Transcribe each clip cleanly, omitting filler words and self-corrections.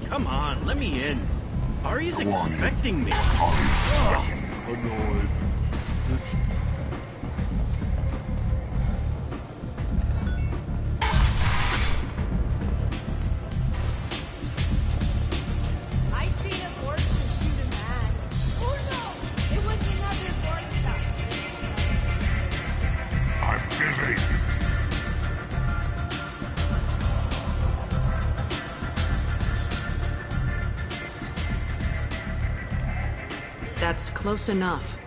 Come on, let me in. Ari's expecting me. Annoyed. I seen a Borgia shoot a man. Oh no! It was another Borgia. I'm busy. That's close enough.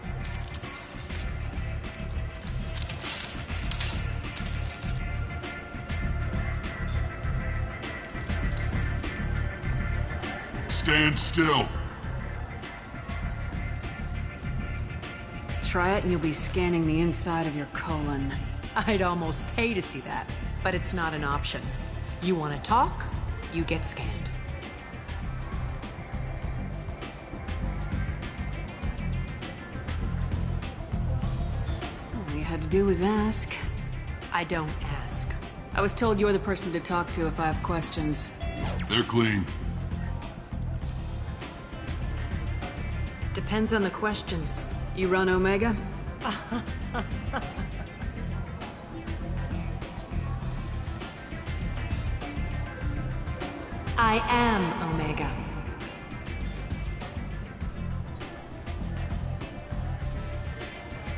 Stand still. Try it and you'll be scanning the inside of your colon. I'd almost pay to see that, but it's not an option. You want to talk, you get scanned. All you had to do was ask. I don't ask. I was told you're the person to talk to if I have questions. They're clean. Depends on the questions. You run Omega? I am Omega.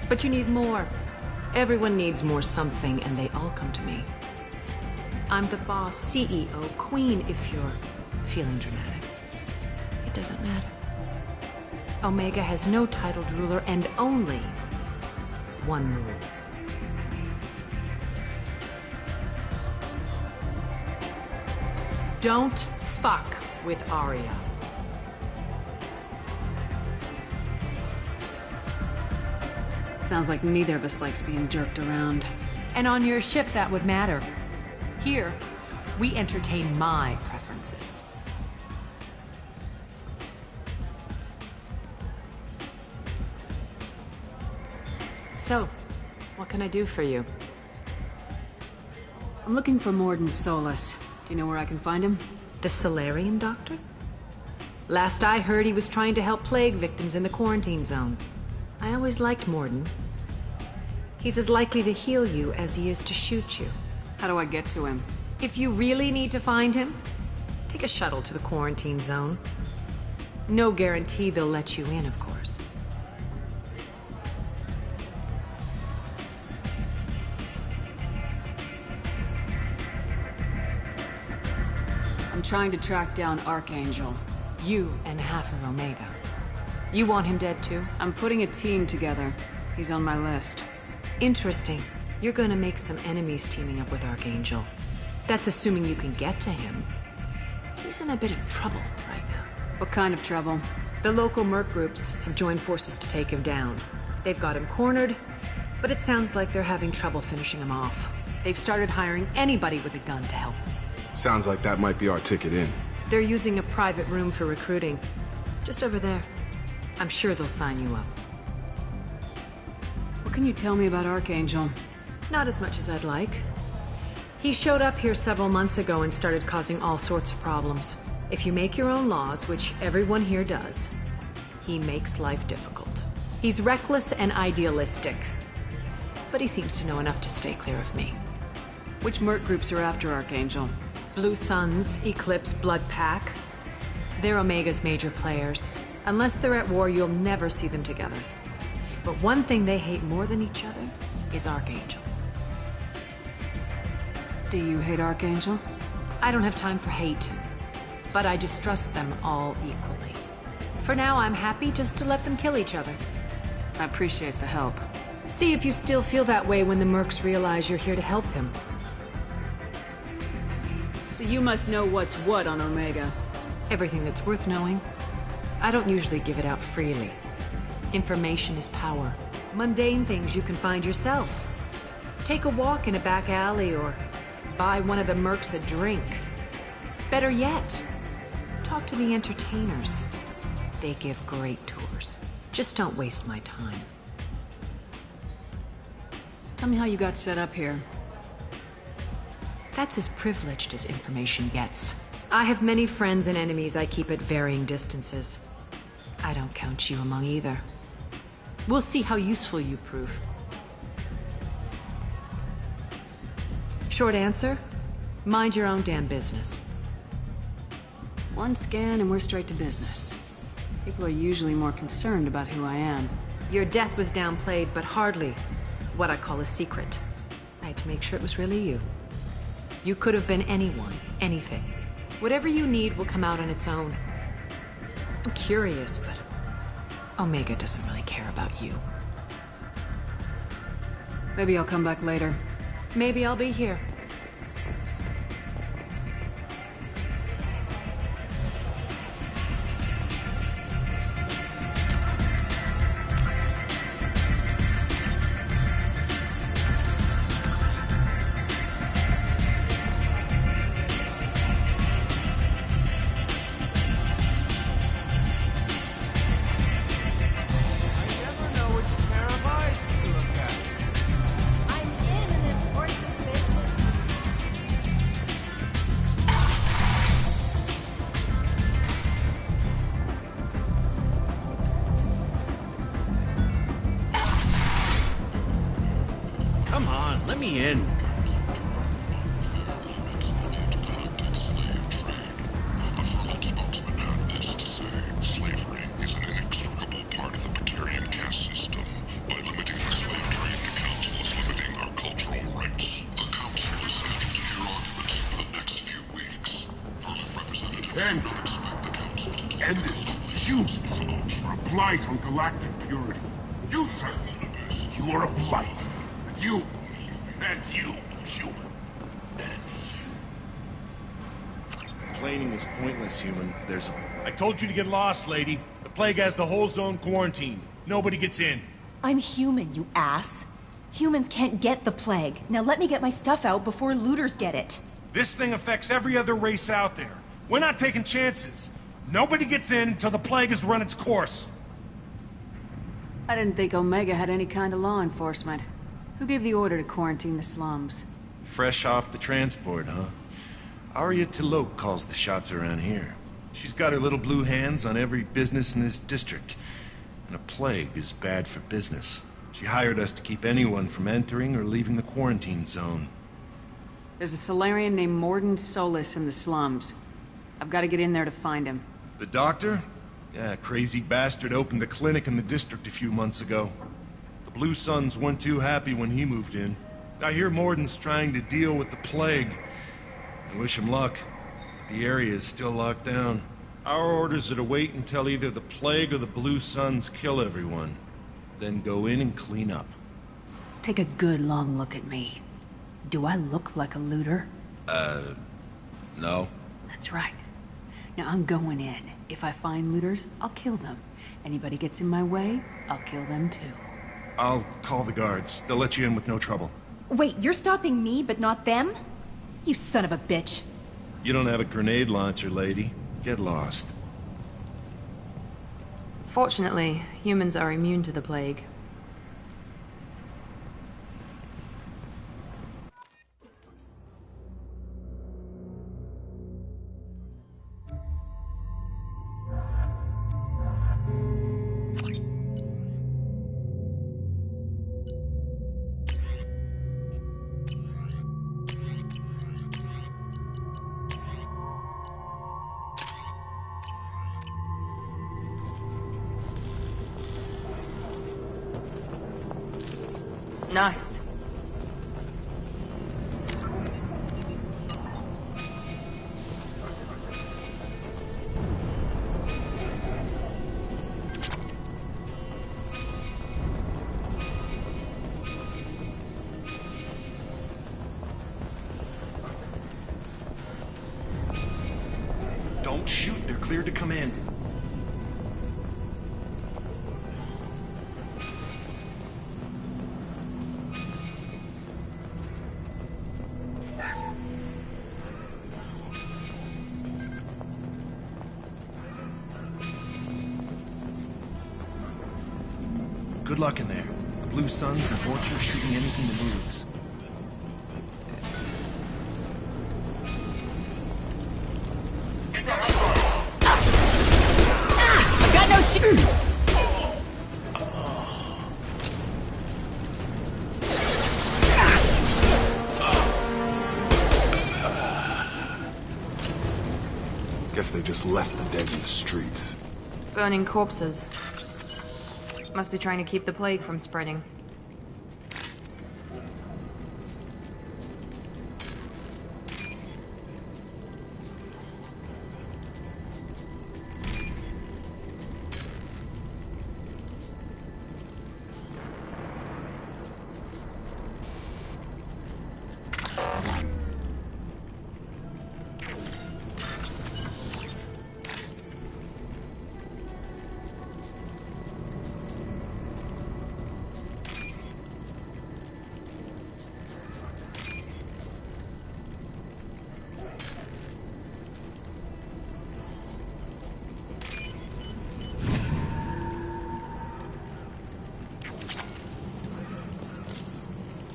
But you need more. Everyone needs more something, and they all come to me. I'm the boss, CEO, queen, if you're feeling dramatic. It doesn't matter. Omega has no titled ruler and only one rule. Don't fuck with Arya. Sounds like neither of us likes being jerked around. And on your ship, that would matter. Here, we entertain my preferences. So, what can I do for you? I'm looking for Morden Solus. Do you know where I can find him? The Solarian doctor? Last I heard, he was trying to help plague victims in the quarantine zone. I always liked Morden. He's as likely to heal you as he is to shoot you. How do I get to him? If you really need to find him, take a shuttle to the quarantine zone. No guarantee they'll let you in, of course. I'm trying to track down Archangel. You and half of Omega. You want him dead too? I'm putting a team together. He's on my list. Interesting. You're gonna make some enemies teaming up with Archangel. That's assuming you can get to him. He's in a bit of trouble right now. What kind of trouble? The local merc groups have joined forces to take him down. They've got him cornered, but it sounds like they're having trouble finishing him off. They've started hiring anybody with a gun to help them. Sounds like that might be our ticket in. They're using a private room for recruiting. Just over there. I'm sure they'll sign you up. What can you tell me about Archangel? Not as much as I'd like. He showed up here several months ago and started causing all sorts of problems. If you make your own laws, which everyone here does, he makes life difficult. He's reckless and idealistic. But he seems to know enough to stay clear of me. Which merc groups are after Archangel? Blue Suns, Eclipse, Blood Pack. They're Omega's major players. Unless they're at war, you'll never see them together. But one thing they hate more than each other is Archangel. Do you hate Archangel? I don't have time for hate, but I distrust them all equally. For now, I'm happy just to let them kill each other. I appreciate the help. See if you still feel that way when the mercs realize you're here to help him. So you must know what's what on Omega. Everything that's worth knowing. I don't usually give it out freely. Information is power. Mundane things you can find yourself. Take a walk in a back alley or buy one of the mercs a drink. Better yet, talk to the entertainers. They give great tours. Just don't waste my time. Tell me how you got set up here. That's as privileged as information gets. I have many friends and enemies I keep at varying distances. I don't count you among either. We'll see how useful you prove. Short answer? Mind your own damn business. One scan and we're straight to business. People are usually more concerned about who I am. Your death was downplayed, but hardly what I call a secret. I had to make sure it was really you. You could have been anyone, anything. Whatever you need will come out on its own. I'm curious, but Omega doesn't really care about you. Maybe I'll come back later. Maybe I'll be here. I'm in an important business. Come on, let me in. A formal spokesman had this to say. Slavery is an inextricable part of the Batarian caste system. By limiting the slave trade, the Council is limiting our cultural rights. The Council is scheduled to hear arguments for the next few weeks. Further representatives End do not expect the Council to take End it. Humans are a blight on galactic purity. You, sir, you are a blight. You, and you, human. Complaining is pointless, human. I told you to get lost, lady. The plague has the whole zone quarantined. Nobody gets in. I'm human, you ass. Humans can't get the plague. Now let me get my stuff out before looters get it. This thing affects every other race out there. We're not taking chances. Nobody gets in until the plague has run its course. I didn't think Omega had any kind of law enforcement. Who gave the order to quarantine the slums? Fresh off the transport, huh? Arya Tilok calls the shots around here. She's got her little blue hands on every business in this district. And a plague is bad for business. She hired us to keep anyone from entering or leaving the quarantine zone. There's a Solarian named Morden Solis in the slums. I've got to get in there to find him. The doctor? Yeah, crazy bastard opened a clinic in the district a few months ago. The Blue Suns weren't too happy when he moved in. I hear Morden's trying to deal with the plague. I wish him luck. The area is still locked down. Our orders are to wait until either the plague or the Blue Suns kill everyone. Then go in and clean up. Take a good long look at me. Do I look like a looter? No. That's right. Now I'm going in. If I find looters, I'll kill them. Anybody gets in my way, I'll kill them too. I'll call the guards. They'll let you in with no trouble. Wait, you're stopping me, but not them? You son of a bitch. You don't have a grenade launcher, lady. Get lost. Fortunately, humans are immune to the plague. Nice. Don't shoot. They're cleared to come in. Good luck in there. The Blue Suns and Orchard shooting anything that moves. Guess they just left the dead in the streets. Burning corpses. Must be trying to keep the plague from spreading.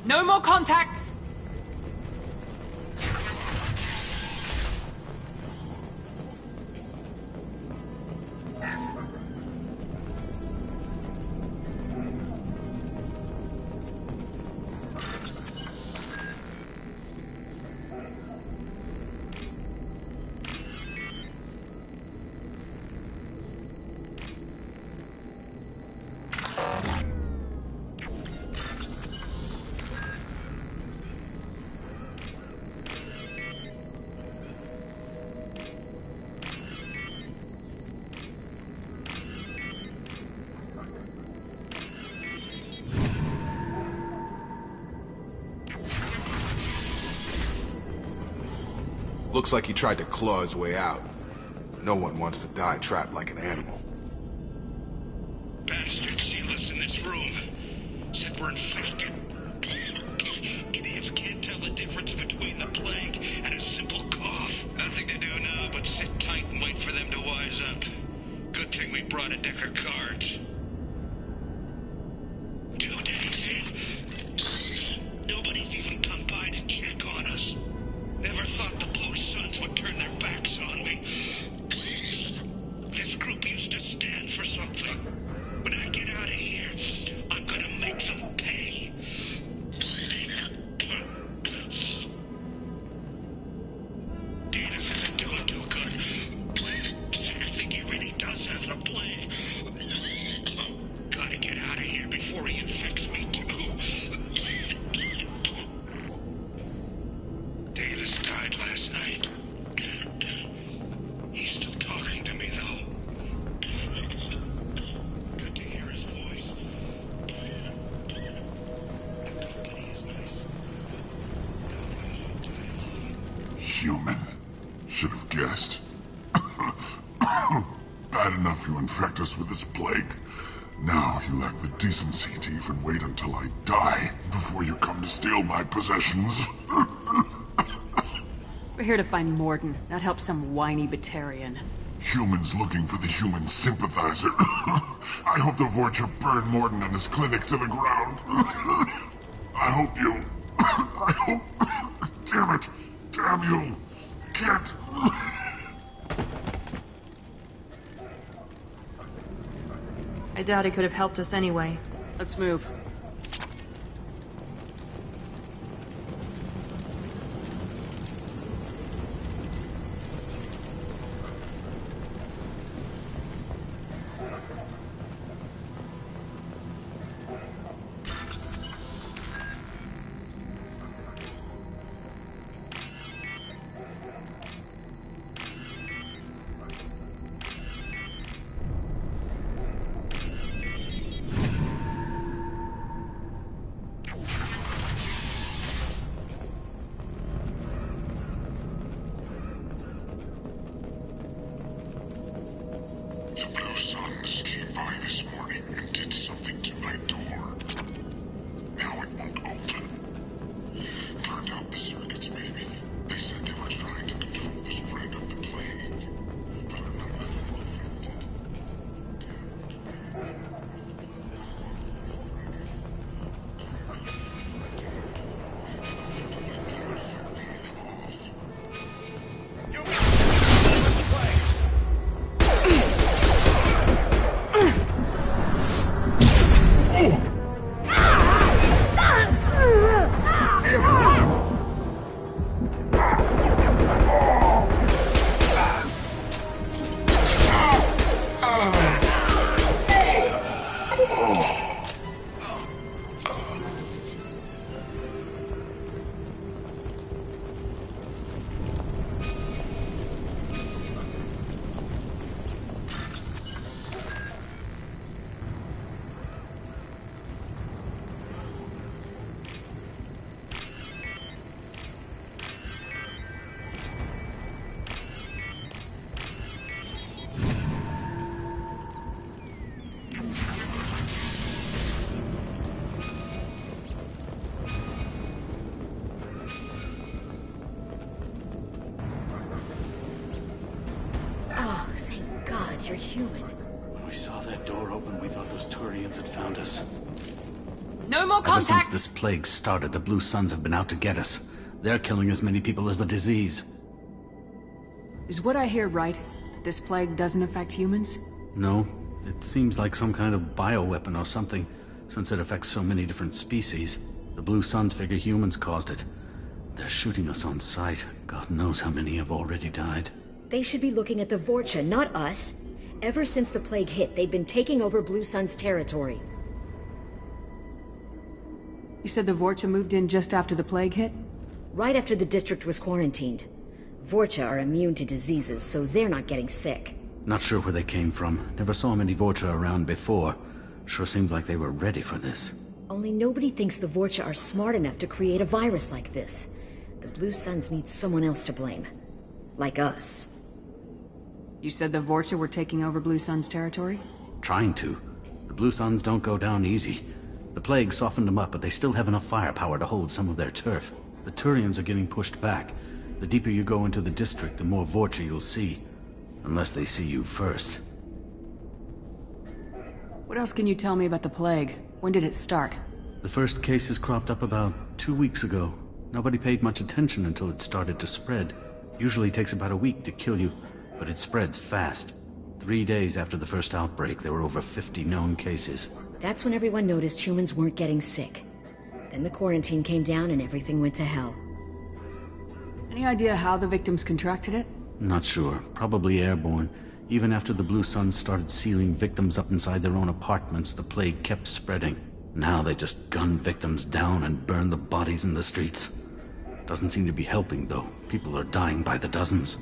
No more contacts! Looks like he tried to claw his way out. No one wants to die trapped like an animal. Bastard sealed us in this room. Said we're infected. Idiots can't tell the difference between the plague and a simple cough. Nothing to do now but sit tight and wait for them to wise up. Good thing we brought a deck of cards. 2 days in. Nobody's even come by to check on us. Never thought the Blue Suns would turn their backs on me. This group used to stand for something. When I get out of here, I'm gonna make them pay. Davis isn't doing too good. I think he really does have the plague. Gotta get out of here before he infects me too. Davis died last night. He's still talking to me, though. Good to hear his voice. The company is nice. Human. Should have guessed. Bad enough you infect us with this plague. Now you lack the decency to even wait until I die before you come to steal my possessions. We're here to find Morden, not help some whiny Batarian. Humans looking for the human sympathizer. I hope the Vorcha burn Morden and his clinic to the ground. I hope you... I hope... Damn it! Damn you! Can't... I doubt he could have helped us anyway. Let's move. you're human. When we saw that door open, we thought those Turians had found us. No more Ever contact! since this plague started, the Blue Suns have been out to get us. They're killing as many people as the disease. Is what I hear right? That this plague doesn't affect humans? No, it seems like some kind of bioweapon or something, since it affects so many different species. The Blue Suns figure humans caused it. They're shooting us on sight. God knows how many have already died. They should be looking at the Vorcha, not us. Ever since the plague hit, they've been taking over Blue Sun's territory. You said the Vorcha moved in just after the plague hit? Right after the district was quarantined. Vorcha are immune to diseases, so they're not getting sick. Not sure where they came from. Never saw many Vorcha around before. Sure seemed like they were ready for this. Only nobody thinks the Vorcha are smart enough to create a virus like this. The Blue Suns need someone else to blame. Like us. You said the Vorcha were taking over Blue Sun's territory? Trying to. The Blue Suns don't go down easy. The plague softened them up, but they still have enough firepower to hold some of their turf. The Turians are getting pushed back. The deeper you go into the district, the more Vorcha you'll see. Unless they see you first. What else can you tell me about the plague? When did it start? The first cases cropped up about 2 weeks ago. Nobody paid much attention until it started to spread. Usually takes about a week to kill you, but it spreads fast. 3 days after the first outbreak, there were over 50 known cases. That's when everyone noticed humans weren't getting sick. Then the quarantine came down and everything went to hell. Any idea how the victims contracted it? Not sure. Probably airborne. Even after the Blue Suns started sealing victims up inside their own apartments, the plague kept spreading. Now they just gun victims down and burn the bodies in the streets. Doesn't seem to be helping, though. People are dying by the dozens.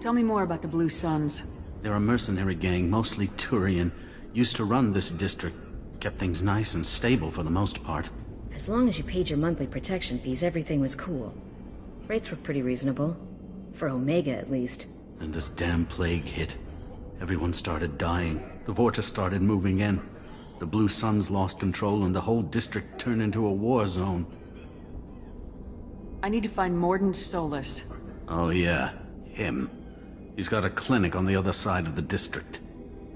Tell me more about the Blue Suns. They're a mercenary gang, mostly Turian. Used to run this district. Kept things nice and stable for the most part. As long as you paid your monthly protection fees, everything was cool. Rates were pretty reasonable. For Omega, at least. And this damn plague hit. Everyone started dying. The Vorcha started moving in. The Blue Suns lost control and the whole district turned into a war zone. I need to find Mordin Solus. Oh yeah, him. He's got a clinic on the other side of the district.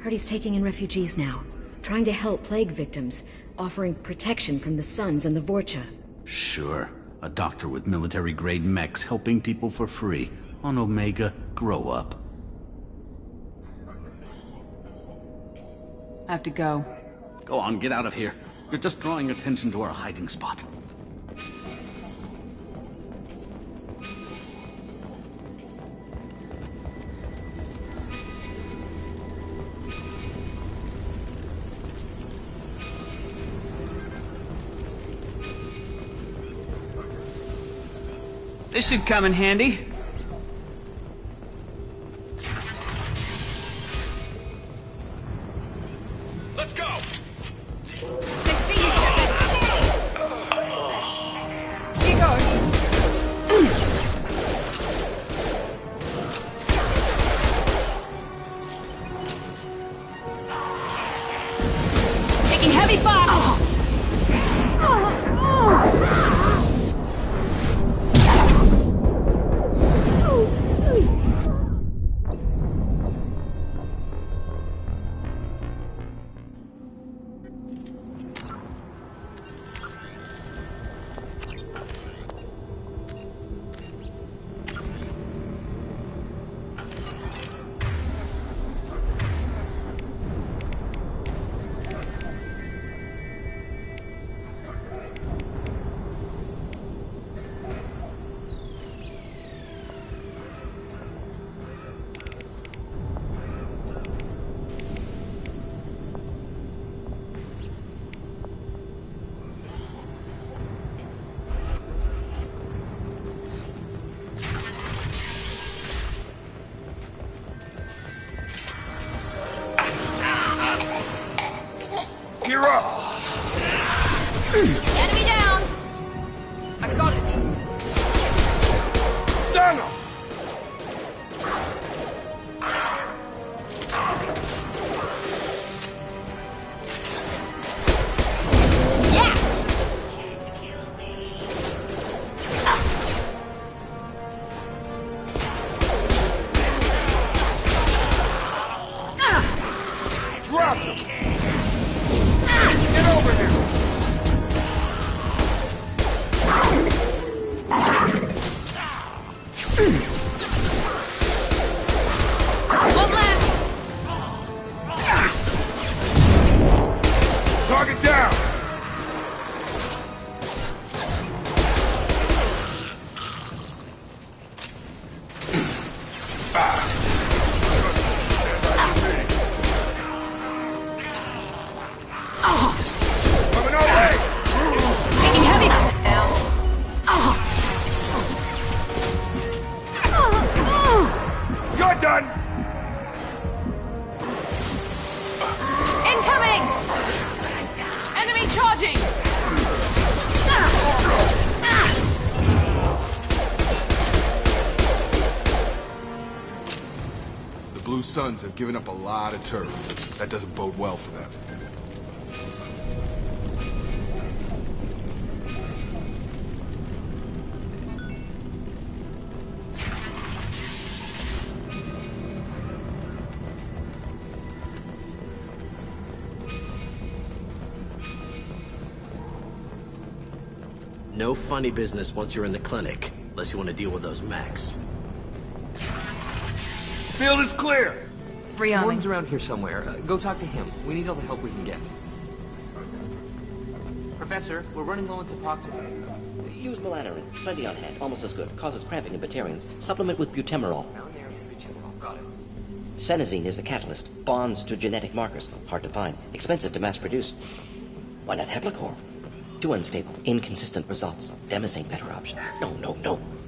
Heard he's taking in refugees now. Trying to help plague victims. Offering protection from the Suns and the Vorcha. Sure. A doctor with military-grade mechs helping people for free. On Omega, grow up. I have to go. Go on, get out of here. You're just drawing attention to our hiding spot. This should come in handy. Let's go! Here goes. Taking heavy fire! Suns have given up a lot of turf. That doesn't bode well for them. No funny business once you're in the clinic, unless you want to deal with those mechs. Field is clear! Gordon's around here somewhere. Go talk to him. We need all the help we can get. Professor, we're running low on Suboxone. Use melatonin. Plenty on hand. Almost as good. Causes cramping in Batarians. Supplement with butemerol. Got it. Senesine is the catalyst. Bonds to genetic markers. Hard to find. Expensive to mass produce. Why not Heplicor? Too unstable. Inconsistent results. Demazane better option. No.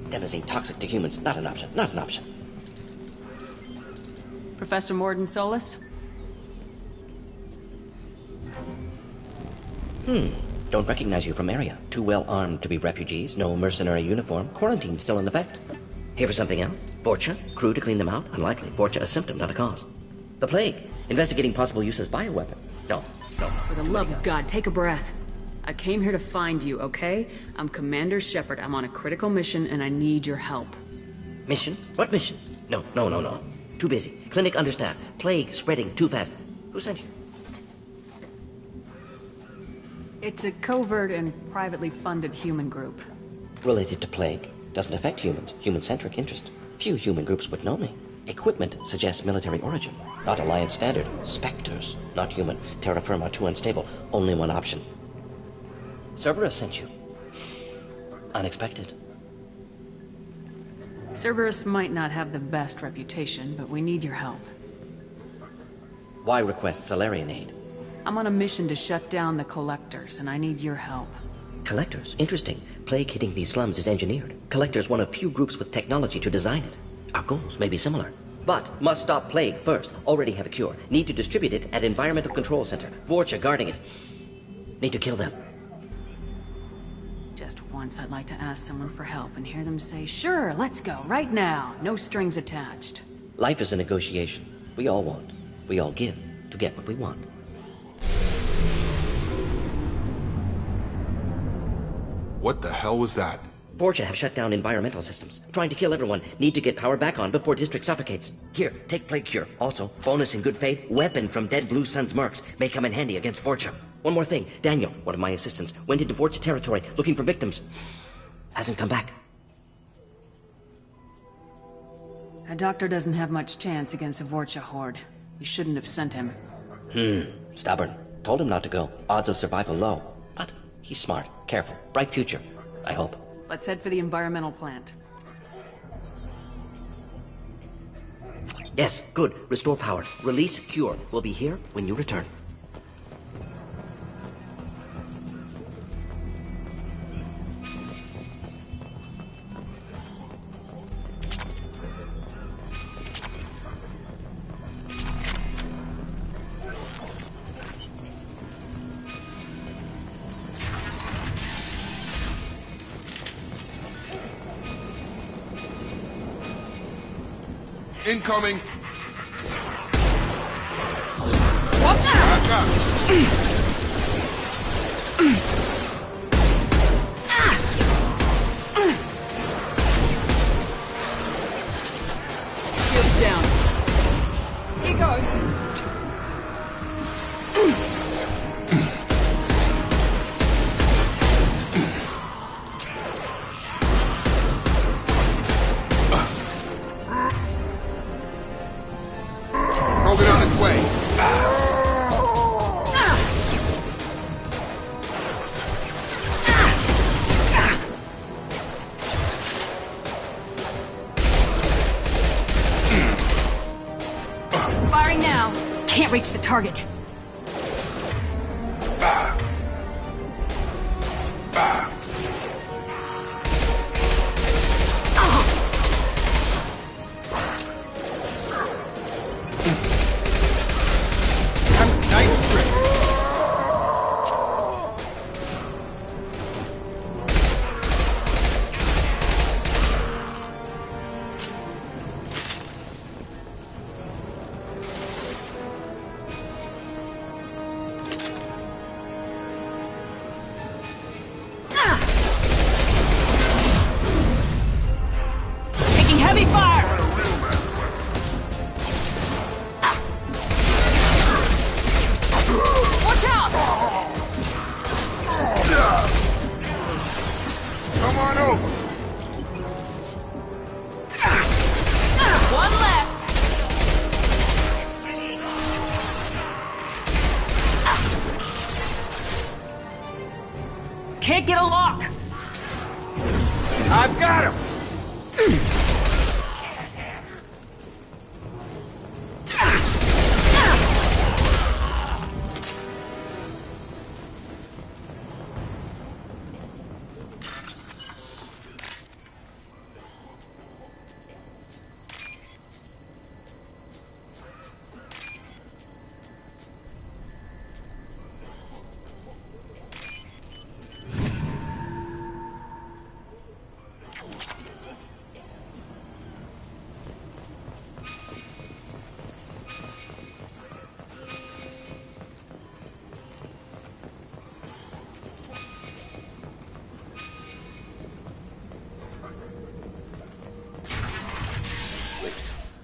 Demazane toxic to humans. Not an option. Not an option. Professor Morden Solis? Don't recognize you from area. Too well armed to be refugees. No mercenary uniform. Quarantine still in effect. Here for something else? Vorcha? Crew to clean them out? Unlikely. Vorcha a symptom, not a cause. The plague. Investigating possible use as bioweapon. No. For the love of God, take a breath. I came here to find you, okay? I'm Commander Shepard. I'm on a critical mission, and I need your help. Mission? What mission? No. Too busy. Clinic understaffed. Plague spreading too fast. Who sent you? It's a covert and privately funded human group. Related to plague. Doesn't affect humans. Human-centric interest. Few human groups would know me. Equipment suggests military origin. Not Alliance standard. Spectres. Not human. Terra firma too unstable. Only one option. Cerberus sent you. Unexpected. Cerberus might not have the best reputation, but we need your help. Why request Salarian aid? I'm on a mission to shut down the Collectors, and I need your help. Collectors? Interesting. Plague hitting these slums is engineered. Collectors one of few groups with technology to design it. Our goals may be similar. But must stop plague first. Already have a cure. Need to distribute it at Environmental Control Center. Vorcha guarding it. Need to kill them. Just once I'd like to ask someone for help and hear them say, sure, let's go, right now. No strings attached. Life is a negotiation. We all want. We all give to get what we want. What the hell was that? Vorcha have shut down environmental systems. Trying to kill everyone. Need to get power back on before district suffocates. Here, take plague cure. Also, bonus in good faith, weapon from dead Blue Sun's mercs. May come in handy against Vorcha. One more thing. Daniel, one of my assistants, went into Vorcha territory looking for victims. Hasn't come back. A doctor doesn't have much chance against a Vorcha horde. You shouldn't have sent him. Stubborn. Told him not to go. Odds of survival low. But he's smart, careful, bright future. I hope. Let's head for the environmental plant. Yes, good. Restore power. Release cure. We'll be here when you return. Incoming! What the? Back up! Shields down. Here goes. Krogan on its way. Firing now. Can't reach the target. Nice trick. Come on over. One less. Can't get a lock! I've got him!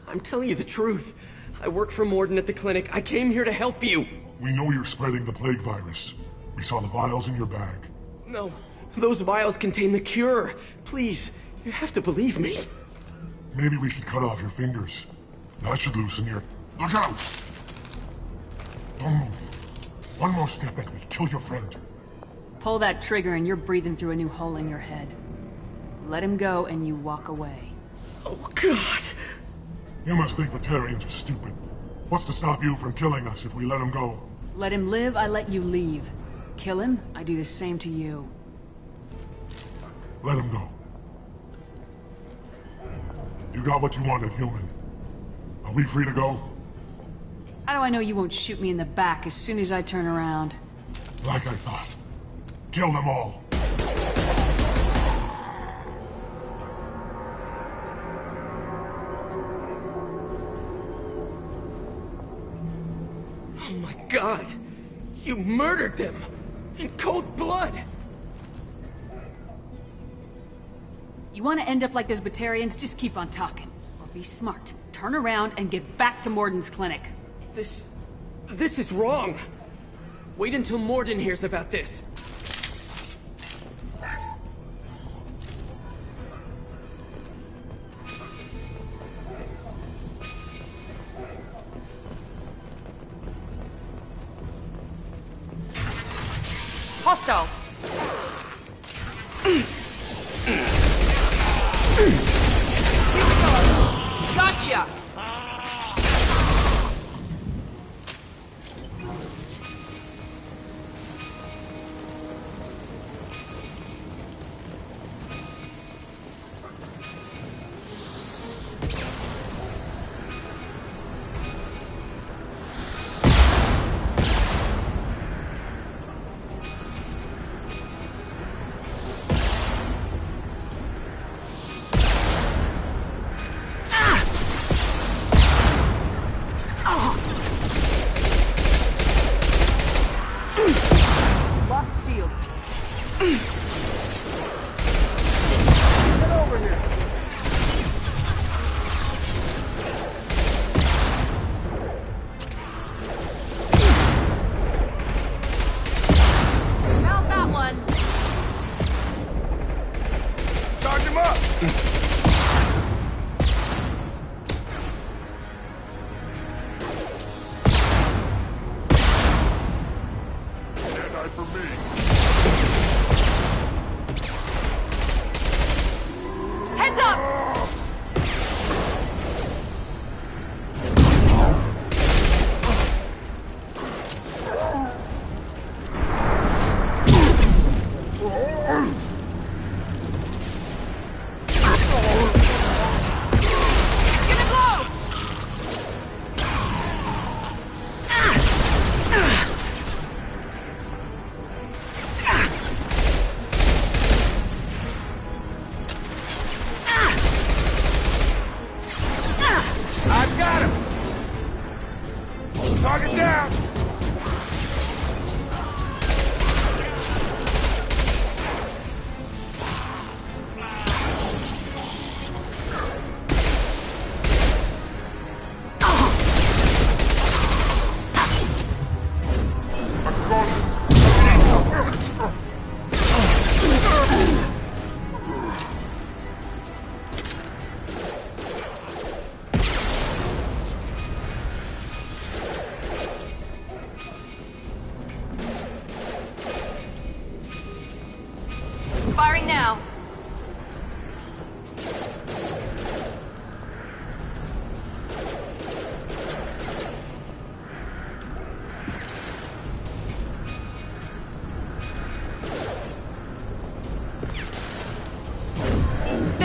I'm telling you the truth. I work for Morden at the clinic. I came here to help you. We know you're spreading the plague virus. We saw the vials in your bag. No, those vials contain the cure. Please, you have to believe me. Maybe we should cut off your fingers. That should loosen your... Look out! Don't move. One more step and we kill your friend. Pull that trigger and you're breathing through a new hole in your head. Let him go and you walk away. Oh, God. You must think Batarians are stupid. What's to stop you from killing us if we let him go? Let him live, I let you leave. Kill him, I do the same to you. Let him go. You got what you wanted, human. Are we free to go? How do I know you won't shoot me in the back as soon as I turn around? Like I thought. Kill them all. Oh my God! You murdered them! In cold blood! You want to end up like those Batarians? Just keep on talking. Or be smart. Turn around and get back to Morden's clinic. This is wrong. Wait until Morden hears about this. Hostiles. Gotcha.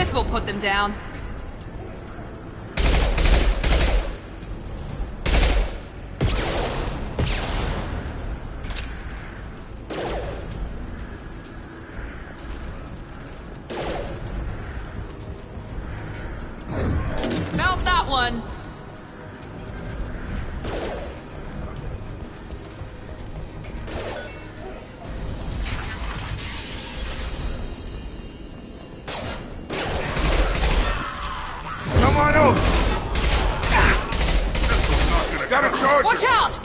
This will put them down. Mount that one! Come on over! Gotta charge Watch her. out!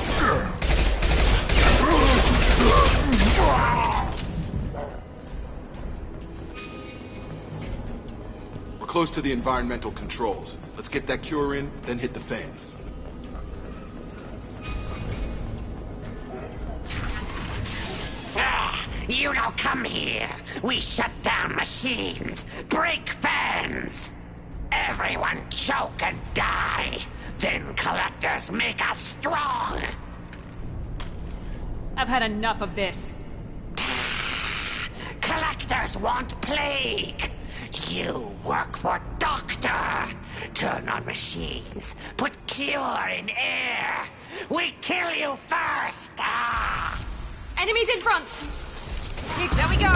We're close to the environmental controls. Let's get that cure in, then hit the fans. You don't come here. We shut down machines, break fans. Everyone choke and die. Then collectors make us strong. I've had enough of this. Collectors want plague. You work for Doctor. Turn on machines. Put cure in air. We kill you first. Ah. Enemies in front! There we go!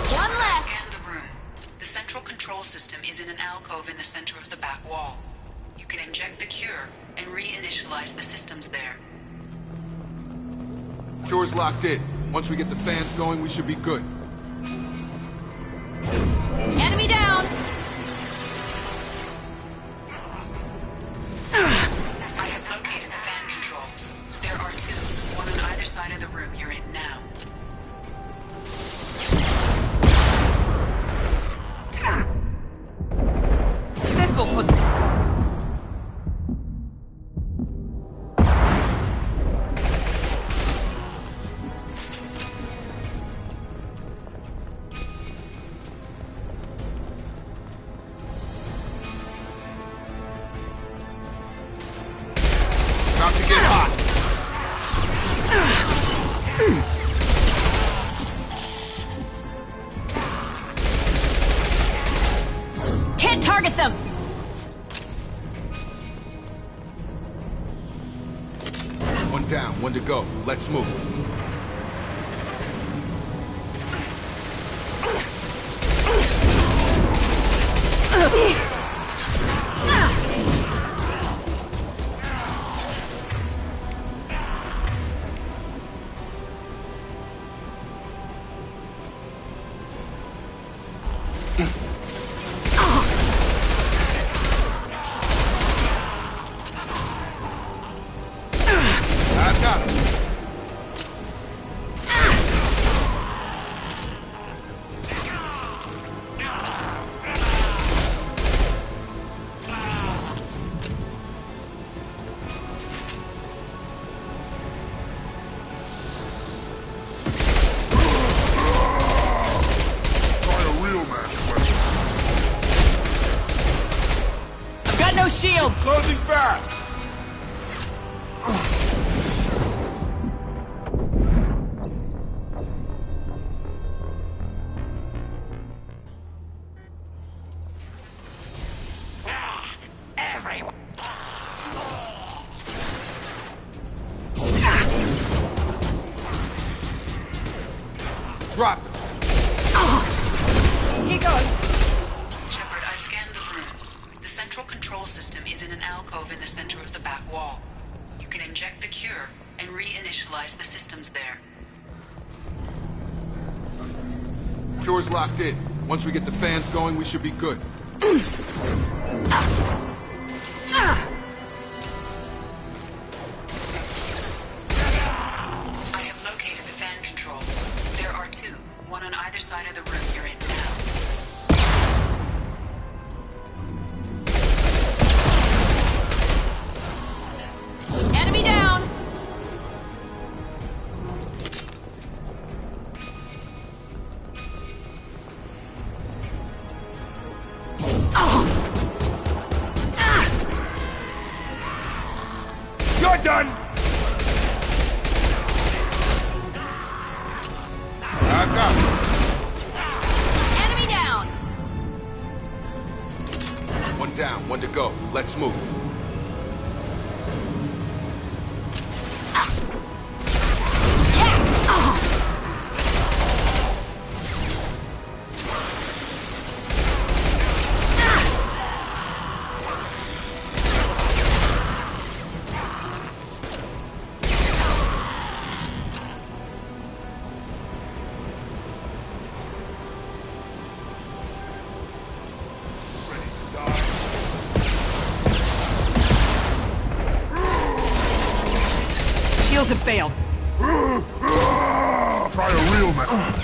One left! Scan the room. The central control system is in an alcove in the center of the back wall. You can inject the cure and reinitialize the systems there. Cure's locked in. Once we get the fans going, we should be good. Enemy down! I have located the fan controls. There are two, one on either side of the room you're in now. This will put... About to get hot. Can't target them! One down, one to go. Let's move. I've got him. Try a real match question. Got no shield! Closing fast! Everyone. Dropped him. Here goes! Shepard, I've scanned the room. The central control system is in an alcove in the center of the back wall. You can inject the cure and reinitialize the systems there. Cure's locked in. Once we get the fans going, we should be good. I have located the fan controls. There are two, one on either side of the room you're in now. Enemy down! you're done! Back up! Enemy down! One down, one to go. Let's move. Shields have failed. Try a real method.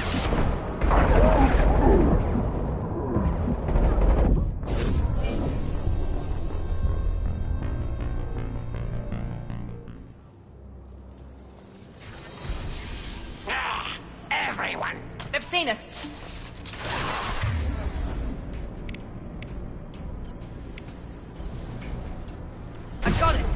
Everyone! They've seen us. I got it.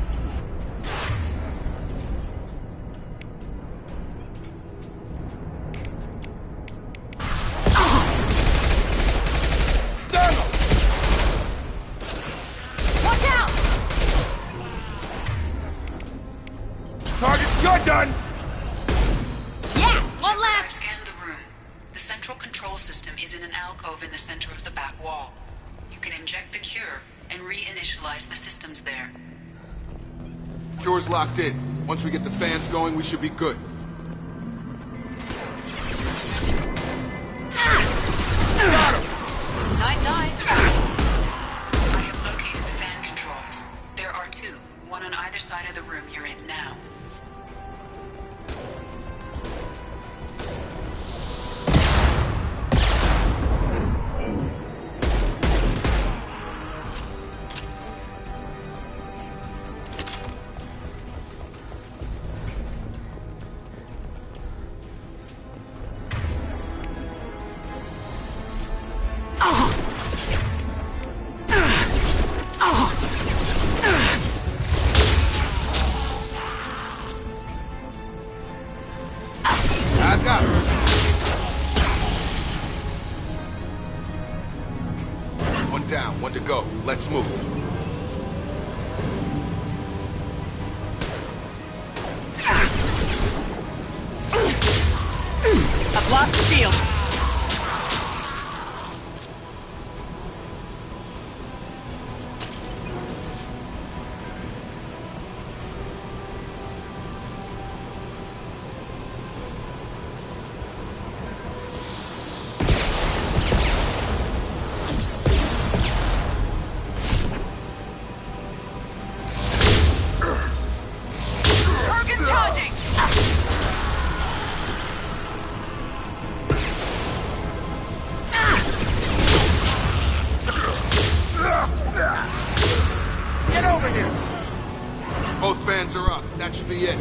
Watch out! Target, you're done! Yes! One last! I've scanned the room. The central control system is in an alcove in the center of the back wall. You can inject the cure and reinitialize the systems there. Cure's locked in. Once we get the fans going, we should be good. Got him! Night-night. I have located the fan controls. There are two, one on either side of the room you're in now. Back up! One down, one to go. Let's move. I've lost the shield. Target charging! Get over here! Both fans are up. That should be it.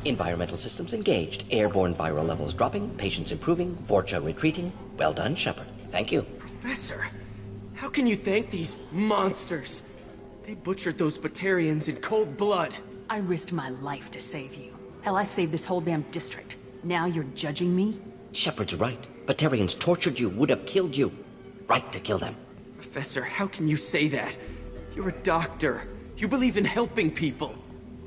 Environmental systems engaged. Airborne viral levels dropping. Patients improving. Vorcha retreating. Well done, Shepard. Thank you. Professor, how can you thank these monsters? They butchered those Batarians in cold blood. I risked my life to save you. Hell, I saved this whole damn district. Now you're judging me? Shepard's right. Batarians tortured you, would have killed you. Right to kill them. Professor, how can you say that? You're a doctor. You believe in helping people.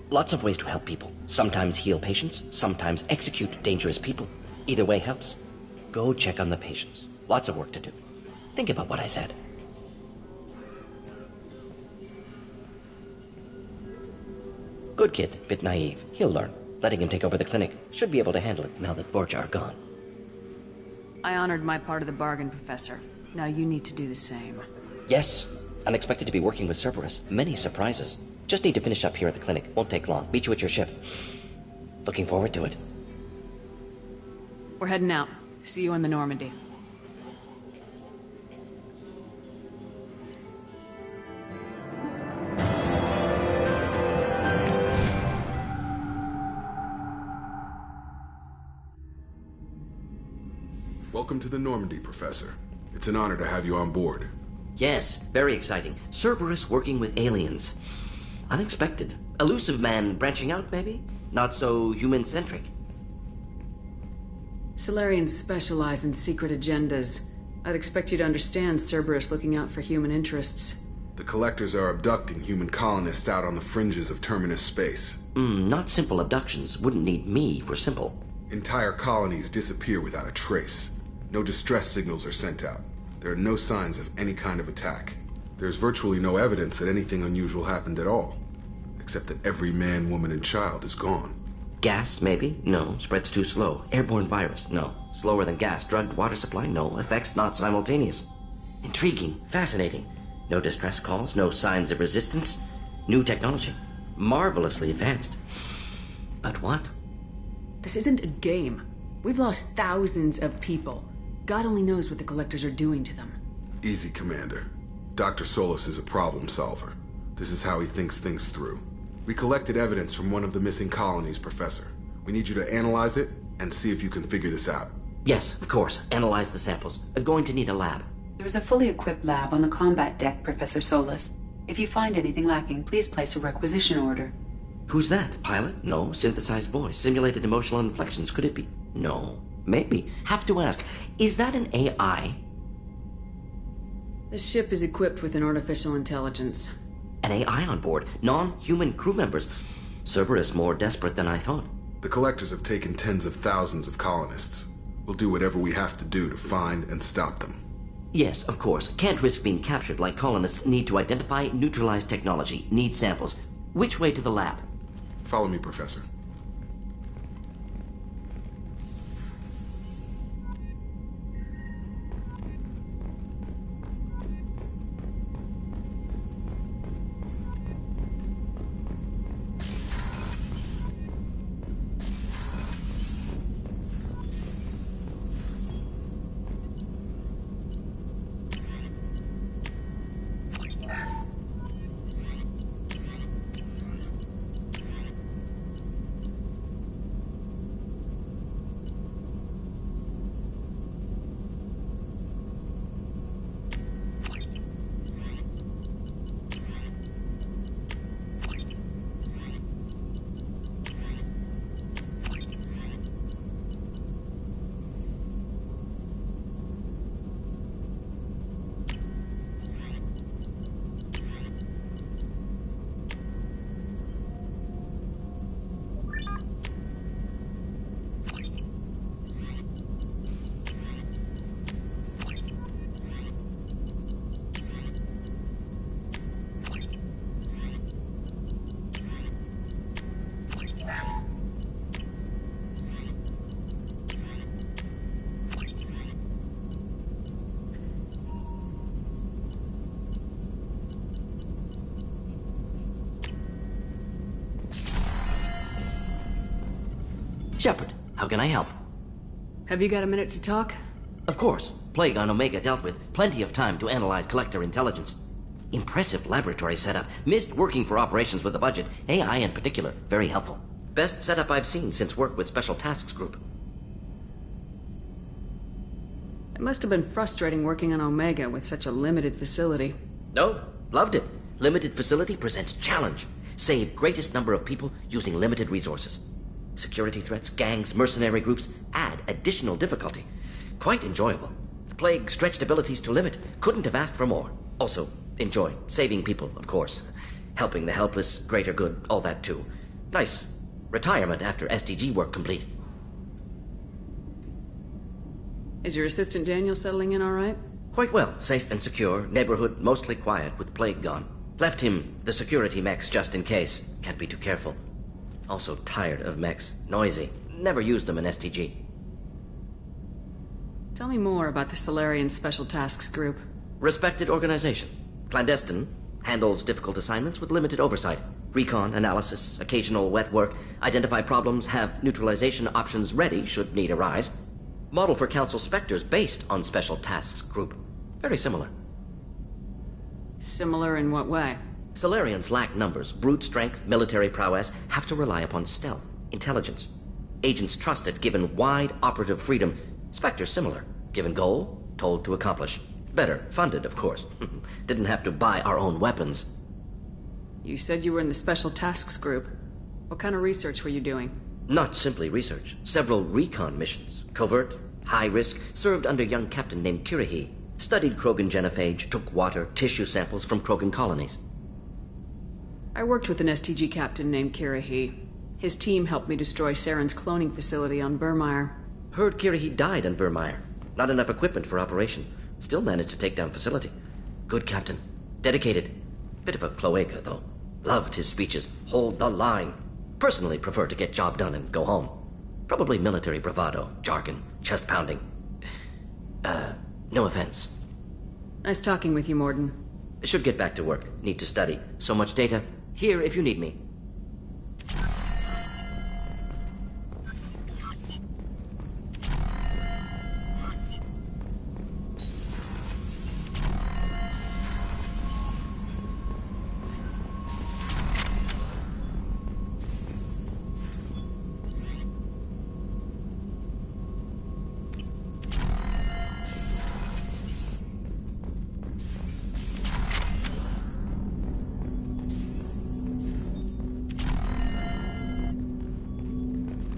Lots of ways to help people. Sometimes heal patients, sometimes execute dangerous people. Either way helps. Go check on the patients. Lots of work to do. Think about what I said. Good kid, bit naive. He'll learn. Letting him take over the clinic. Should be able to handle it now that Vorcha are gone. I honored my part of the bargain, Professor. Now you need to do the same. Yes. Unexpected to be working with Cerberus. Many surprises. Just need to finish up here at the clinic. Won't take long. Meet you at your ship. Looking forward to it. We're heading out. See you in the Normandy. Welcome to the Normandy, Professor. It's an honor to have you on board. Yes, very exciting. Cerberus working with aliens. Unexpected. Elusive man branching out, maybe? Not so human-centric. Solarians specialize in secret agendas. I'd expect you to understand Cerberus looking out for human interests. The Collectors are abducting human colonists out on the fringes of Terminus space. Not simple abductions. Wouldn't need me for simple. Entire colonies disappear without a trace. No distress signals are sent out. There are no signs of any kind of attack. There's virtually no evidence that anything unusual happened at all. Except that every man, woman, and child is gone. Gas, maybe? No. Spreads too slow. Airborne virus? No. Slower than gas. Drugged water supply? No. Effects not simultaneous. Intriguing. Fascinating. No distress calls. No signs of resistance. New technology. Marvelously advanced. But what? This isn't a game. We've lost thousands of people. God only knows what the Collectors are doing to them. Easy, Commander. Dr. Solus is a problem solver. This is how he thinks things through. We collected evidence from one of the missing colonies, Professor. We need you to analyze it and see if you can figure this out. Yes, of course. Analyze the samples. Going to need a lab. There is a fully equipped lab on the combat deck, Professor Solus. If you find anything lacking, please place a requisition order. Who's that? Pilot? No. Synthesized voice. Simulated emotional inflections. Could it be? No. Maybe. Have to ask. Is that an AI? The ship is equipped with an artificial intelligence. An AI on board? Non-human crew members? Cerberus more desperate than I thought. The Collectors have taken tens of thousands of colonists. We'll do whatever we have to do to find and stop them. Yes, of course. Can't risk being captured like colonists. Need to identify, neutralize technology. Need samples. Which way to the lab? Follow me, Professor. Shepard, how can I help? Have you got a minute to talk? Of course. Plague on Omega dealt with. Plenty of time to analyze Collector intelligence. Impressive laboratory setup. Missed working for operations with a budget. AI in particular. Very helpful. Best setup I've seen since work with Special Tasks Group. It must have been frustrating working on Omega with such a limited facility. No, loved it. Limited facility presents challenge. Save greatest number of people using limited resources. Security threats, gangs, mercenary groups add additional difficulty. Quite enjoyable. The Plague stretched abilities to limit. Couldn't have asked for more. Also, enjoy. Saving people, of course. Helping the helpless, greater good, all that too. Nice. Retirement after SDG work complete. Is your assistant Daniel settling in all right? Quite well. Safe and secure. Neighborhood mostly quiet with Plague gone. Left him the security mechs just in case. Can't be too careful. Also tired of mechs. Noisy. Never used them in STG. Tell me more about the Solarian Special Tasks Group. Respected organization. Clandestine. Handles difficult assignments with limited oversight. Recon, analysis, occasional wet work. Identify problems, have neutralization options ready should need arise. Model for Council Spectres based on Special Tasks Group. Very similar. Similar in what way? Solarians lack numbers, brute strength, military prowess, have to rely upon stealth, intelligence. Agents trusted, given wide operative freedom. Spectres similar, given goal, told to accomplish. Better funded, of course. Didn't have to buy our own weapons. You said you were in the Special Tasks Group. What kind of research were you doing? Not simply research. Several recon missions. Covert, high risk, served under a young captain named Kirihi. Studied Krogan genophage, took water, tissue samples from Krogan colonies. I worked with an STG captain named Kirihi. His team helped me destroy Saren's cloning facility on Burmire. Heard Kirihi died on Burmire. Not enough equipment for operation. Still managed to take down facility. Good captain. Dedicated. Bit of a cloaca, though. Loved his speeches. Hold the line. Personally prefer to get job done and go home. Probably military bravado, jargon, chest pounding. No offense. Nice talking with you, Morden. Should get back to work. Need to study. So much data. Here if you need me.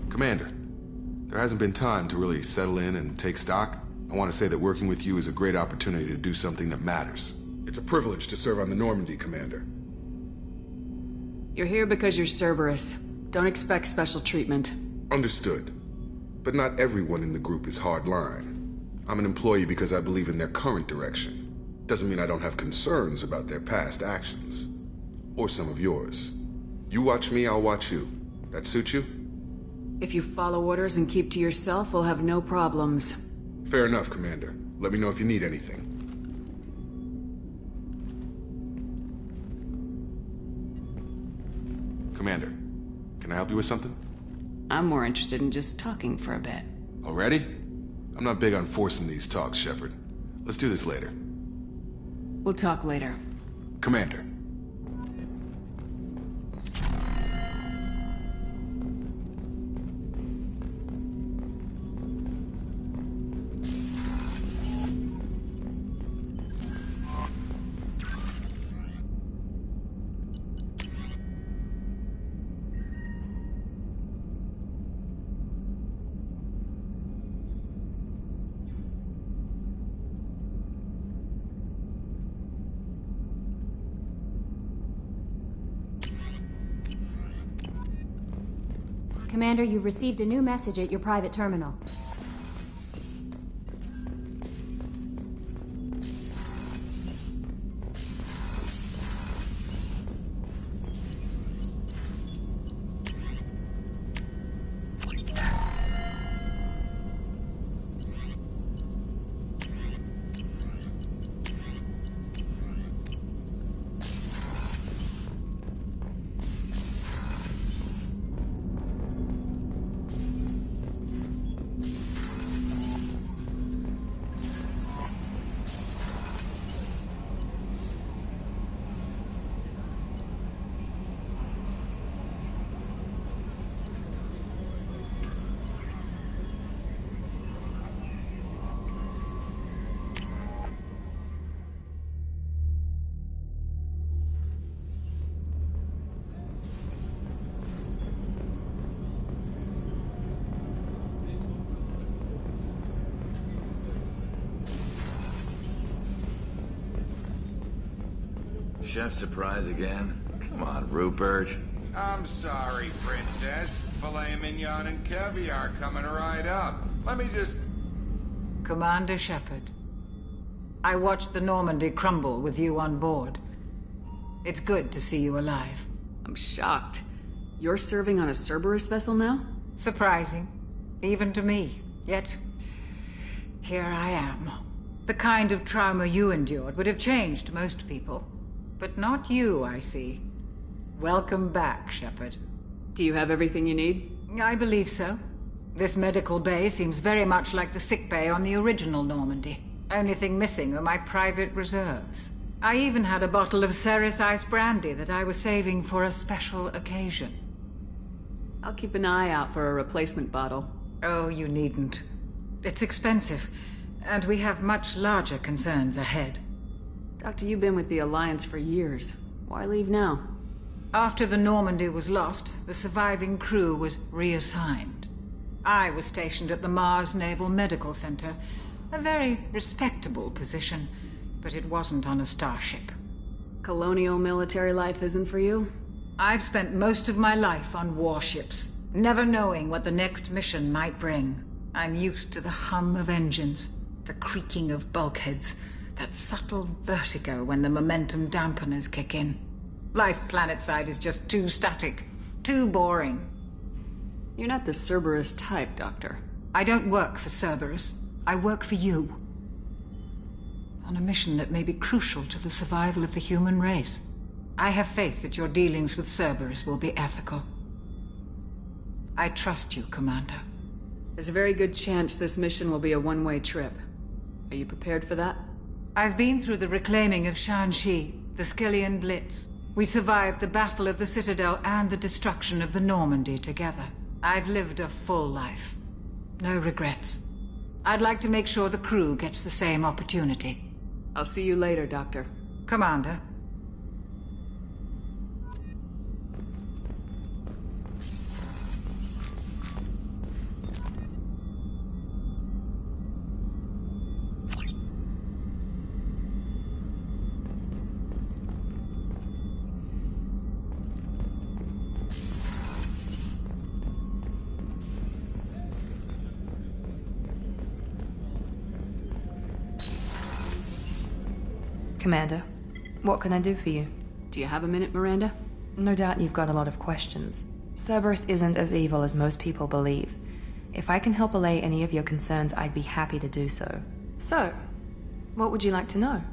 Commander, there hasn't been time to really settle in and take stock. I want to say that working with you is a great opportunity to do something that matters. It's a privilege to serve on the Normandy, Commander. You're here because you're Cerberus. Don't expect special treatment. Understood. But not everyone in the group is hardline. I'm an employee because I believe in their current direction. Doesn't mean I don't have concerns about their past actions. Or some of yours. You watch me, I'll watch you. That suit you? If you follow orders and keep to yourself, we'll have no problems. Fair enough, Commander. Let me know if you need anything. Commander, can I help you with something? I'm more interested in just talking for a bit. Already? I'm not big on forcing these talks, Shepard. Let's do this later. We'll talk later. Commander. Commander, you've received a new message at your private terminal. Chef surprise again? Come on, Rupert. I'm sorry, Princess. Filet mignon and caviar coming right up. Let me just... Commander Shepard, I watched the Normandy crumble with you on board. It's good to see you alive. I'm shocked. You're serving on a Cerberus vessel now? Surprising, even to me. Yet, here I am. The kind of trauma you endured would have changed most people. But not you, I see. Welcome back, Shepard. Do you have everything you need? I believe so. This medical bay seems very much like the sick bay on the original Normandy. Only thing missing are my private reserves. I even had a bottle of Ceres Ice brandy that I was saving for a special occasion. I'll keep an eye out for a replacement bottle. Oh, you needn't. It's expensive. And we have much larger concerns ahead. Doctor, you've been with the Alliance for years. Why leave now? After the Normandy was lost, the surviving crew was reassigned. I was stationed at the Mars Naval Medical Center, a very respectable position, but it wasn't on a starship. Colonial military life isn't for you? I've spent most of my life on warships, never knowing what the next mission might bring. I'm used to the hum of engines, the creaking of bulkheads, that subtle vertigo when the momentum dampeners kick in. Life planetside is just too static, too boring. You're not the Cerberus type, Doctor. I don't work for Cerberus. I work for you. On a mission that may be crucial to the survival of the human race. I have faith that your dealings with Cerberus will be ethical. I trust you, Commander. There's a very good chance this mission will be a one-way trip. Are you prepared for that? I've been through the reclaiming of Shanxi, the Skillian Blitz. We survived the Battle of the Citadel and the destruction of the Normandy together. I've lived a full life. No regrets. I'd like to make sure the crew gets the same opportunity. I'll see you later, Doctor. Commander. Commander, what can I do for you? Do you have a minute, Miranda? No doubt you've got a lot of questions. Cerberus isn't as evil as most people believe. If I can help allay any of your concerns, I'd be happy to do so. So, what would you like to know?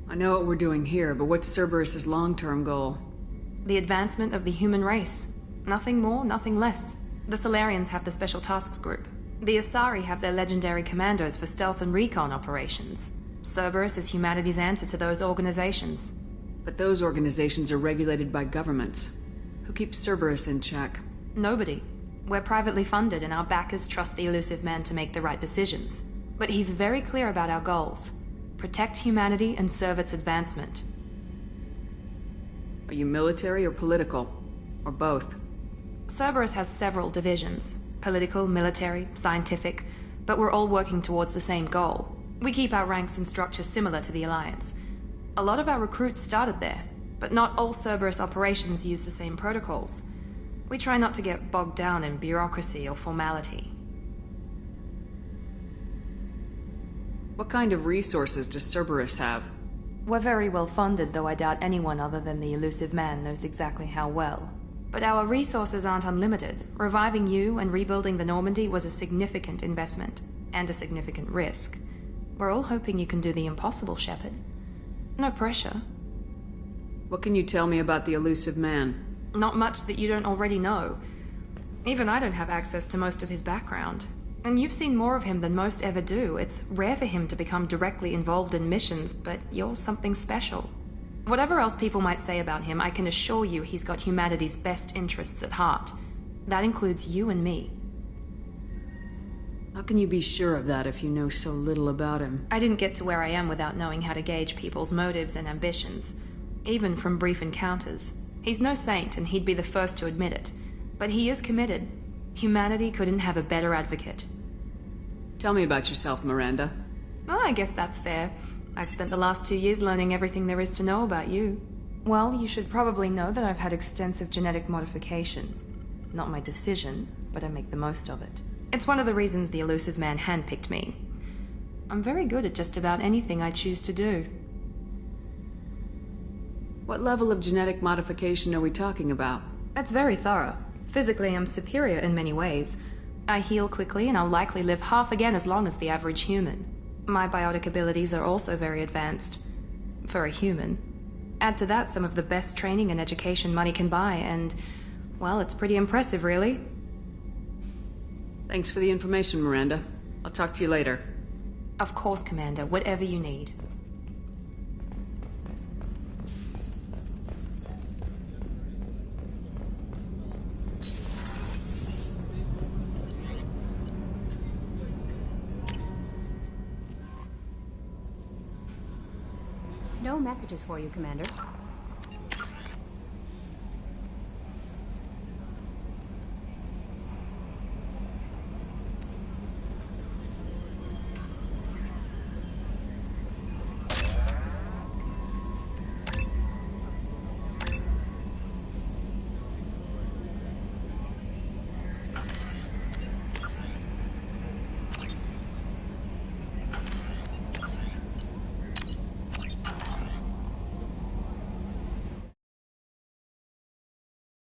I know what we're doing here, but what's Cerberus's long-term goal? The advancement of the human race. Nothing more, nothing less. The Solarians have the Special Tasks Group. The Asari have their legendary commandos for stealth and recon operations. Cerberus is humanity's answer to those organizations. But those organizations are regulated by governments. Who keeps Cerberus in check? Nobody. We're privately funded and our backers trust the elusive man to make the right decisions. But he's very clear about our goals. Protect humanity and serve its advancement. Are you military or political? Or both? Cerberus has several divisions. Political, military, scientific. But we're all working towards the same goal. We keep our ranks and structure similar to the Alliance. A lot of our recruits started there, but not all Cerberus operations use the same protocols. We try not to get bogged down in bureaucracy or formality. What kind of resources does Cerberus have? We're very well funded, though I doubt anyone other than the elusive man knows exactly how well. But our resources aren't unlimited. Reviving you and rebuilding the Normandy was a significant investment, and a significant risk. We're all hoping you can do the impossible, Shepard. No pressure. What can you tell me about the elusive man? Not much that you don't already know. Even I don't have access to most of his background. And you've seen more of him than most ever do. It's rare for him to become directly involved in missions, but you're something special. Whatever else people might say about him, I can assure you he's got humanity's best interests at heart. That includes you and me. How can you be sure of that if you know so little about him? I didn't get to where I am without knowing how to gauge people's motives and ambitions, even from brief encounters. He's no saint, and he'd be the first to admit it. But he is committed. Humanity couldn't have a better advocate. Tell me about yourself, Miranda. Oh, I guess that's fair. I've spent the last 2 years learning everything there is to know about you. Well, you should probably know that I've had extensive genetic modification. Not my decision, but I make the most of it. It's one of the reasons the elusive man handpicked me. I'm very good at just about anything I choose to do. What level of genetic modification are we talking about? That's very thorough. Physically, I'm superior in many ways. I heal quickly, and I'll likely live half again as long as the average human. My biotic abilities are also very advanced. For a human. Add to that some of the best training and education money can buy, and, well, it's pretty impressive, really. Thanks for the information, Miranda. I'll talk to you later. Of course, Commander. Whatever you need. messages for you, Commander.